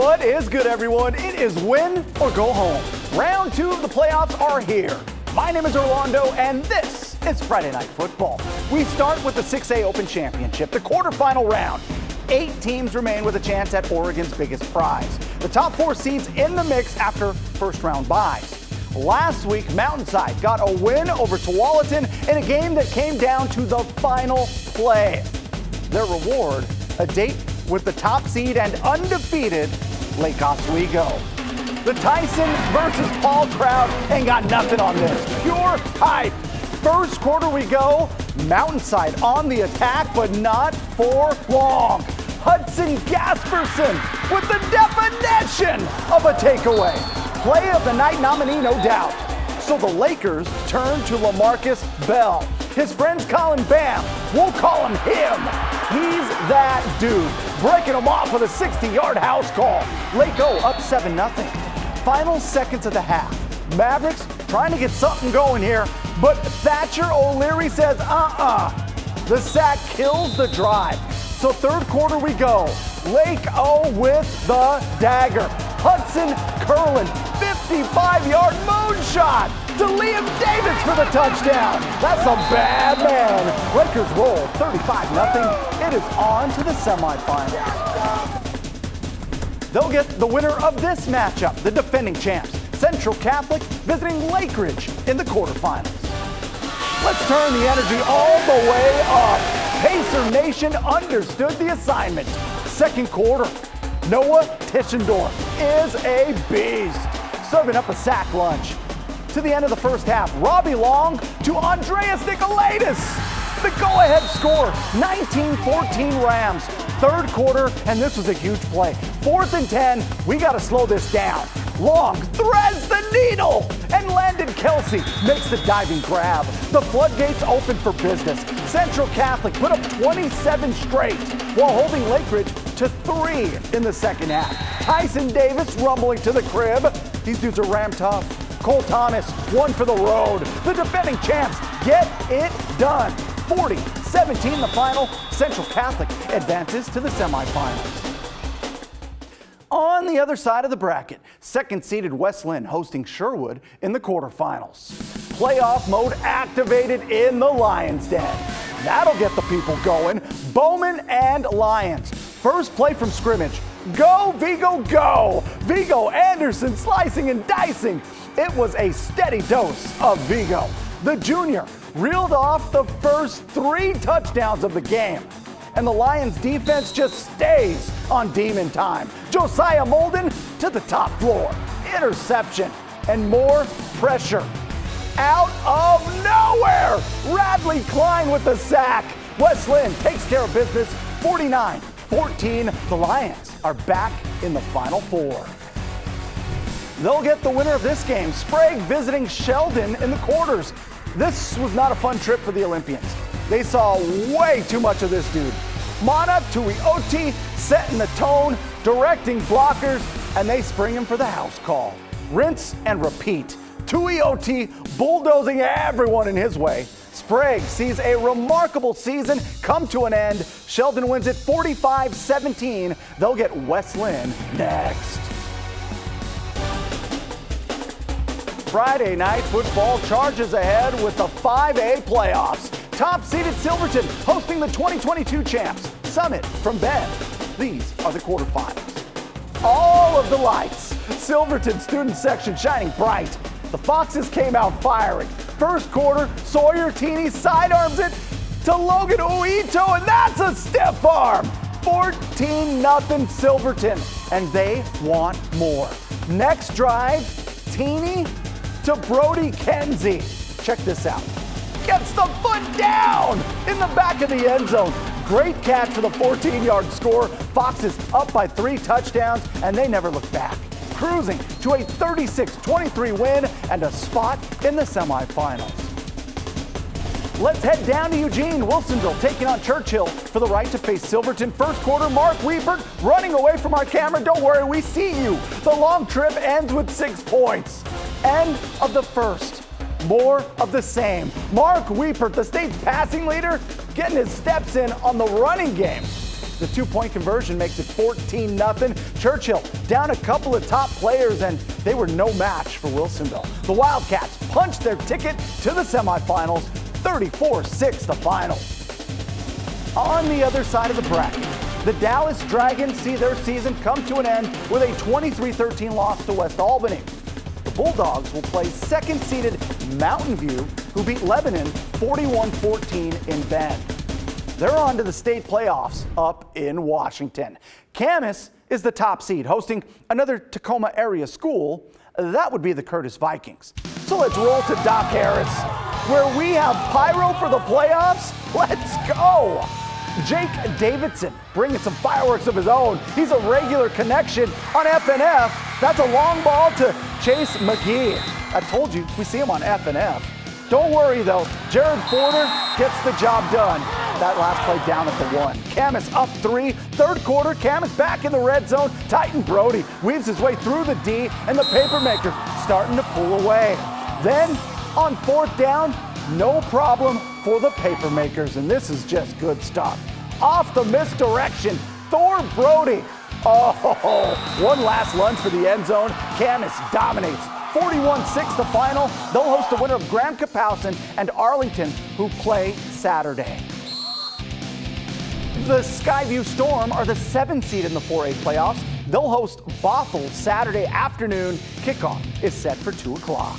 What is good, everyone? It is win or go home. Round 2 of the playoffs are here. My name is Orlando, and this is Friday Night Football. We start with the 6A Open Championship, the quarterfinal round. 8 teams remain with a chance at Oregon's biggest prize. The top 4 seeds in the mix after first-round byes. Last week, Mountainside got a win over Tualatin in a game that came down to the final play. Their reward, a date with the top seed and undefeated Lake Oswego. The Tyson versus Paul crowd ain't got nothing on this. Pure hype. First quarter we go. Mountainside on the attack, but not for long. Hudson Gasperson with the definition of a takeaway. Play of the night nominee, no doubt. So the Lakers turn to LaMarcus Bell. His friends call him Bam. We'll call him him. He's that dude. Breaking him off with a 60-yard house call. Lakeo up 7-0. Final seconds of the half. Mavericks trying to get something going here, but Thatcher O'Leary says, The sack kills the drive. So third quarter we go. Lakeo with the dagger. Hudson Curlin, 55-yard moonshot to Liam Davis for the touchdown. That's a bad man. Lakers roll 35-0. It is on to the semifinals. They'll get the winner of this matchup, the defending champs, Central Catholic visiting Lakeridge in the quarterfinals. Let's turn the energy all the way up. Pacer Nation understood the assignment. Second quarter, Noah Tischendorf is a beast, serving up a sack lunch. To the end of the first half, Robbie Long to Andreas Nicolaitis. The go-ahead score, 19-14 Rams. Third quarter, and this was a huge play. 4th and 10, we got to slow this down. Long threads the needle, and Landon Kelsey makes the diving grab. The floodgates open for business. Central Catholic put up 27 straight while holding Lakeridge to 3 in the second half. Tyson Davis rumbling to the crib. These dudes are Ram tough. Cole Thomas, one for the road. The defending champs get it done. 40-17 the final. Central Catholic advances to the semifinals. On the other side of the bracket, second-seeded Weslyn hosting Sherwood in the quarterfinals. Playoff mode activated in the Lions' Den. That'll get the people going. Bowman and Lions. First play from scrimmage. Go, Vigo, go! Vigo Anderson slicing and dicing. It was a steady dose of Vigo. The junior reeled off the first 3 touchdowns of the game. And the Lions defense just stays on demon time. Josiah Molden to the top floor. Interception and more pressure. Out of nowhere, Radley Klein with the sack. Weslyn takes care of business, 49-14. The Lions are back in the Final Four. They'll get the winner of this game, Sprague visiting Sheldon in the quarters. This was not a fun trip for the Olympians. They saw way too much of this dude. Mana Tuioti setting the tone, directing blockers, and they spring him for the house call. Rinse and repeat. Tuioti bulldozing everyone in his way. Sprague sees a remarkable season come to an end. Sheldon wins it 45-17. They'll get Weslyn next. Friday Night Football charges ahead with the 5A playoffs. Top-seeded Silverton hosting the 2022 champs. Summit from Bend. These are the quarterfinals. All of the lights. Silverton student section shining bright. The Foxes came out firing. First quarter, Sawyer Teeny sidearms it to Logan Uito, and that's a stiff arm. 14-0 Silverton, and they want more. Next drive, Teeny to Brody Kenzie. Check this out. Gets the foot down in the back of the end zone. Great catch for the 14-yard score. Foxes up by 3 touchdowns, and they never look back. Cruising to a 36-23 win and a spot in the semifinals. Let's head down to Eugene. Wilsonville taking on Churchill for the right to face Silverton. First quarter, Mark Weepert running away from our camera. Don't worry, we see you. The long trip ends with 6 points. End of the first. More of the same. Mark Weepert, the state's passing leader, getting his steps in on the running game. The two-point conversion makes it 14-0. Churchill down a couple of top players, and they were no match for Wilsonville. The Wildcats punched their ticket to the semifinals, 34-6 the final. On the other side of the bracket, the Dallas Dragons see their season come to an end with a 23-13 loss to West Albany. The Bulldogs will play second-seeded Mountain View, who beat Lebanon 41-14 in Bend. They're on to the state playoffs up in Washington. Camas is the top seed, hosting another Tacoma area school. That would be the Curtis Vikings. So let's roll to Doc Harris, where we have pyro for the playoffs. Let's go! Jake Davidson bringing some fireworks of his own. He's a regular connection on FNF. That's a long ball to Chase McGee. I told you, we see him on FNF. Don't worry though, Jared Forder gets the job done. That last play down at the 1. Camas up 3. Third quarter, Camas back in the red zone. Titan Brody weaves his way through the D, and the Papermakers starting to pull away. Then on fourth down, no problem for the Papermakers, and this is just good stuff. Off the misdirection, Thor Brody. Oh, one last lunge for the end zone. Camas dominates. 41-6 the final. They'll host the winner of Graham Kapowson and Arlington, who play Saturday. The Skyview Storm are the 7th seed in the 4A playoffs. They'll host Bothell Saturday afternoon. Kickoff is set for 2 o'clock.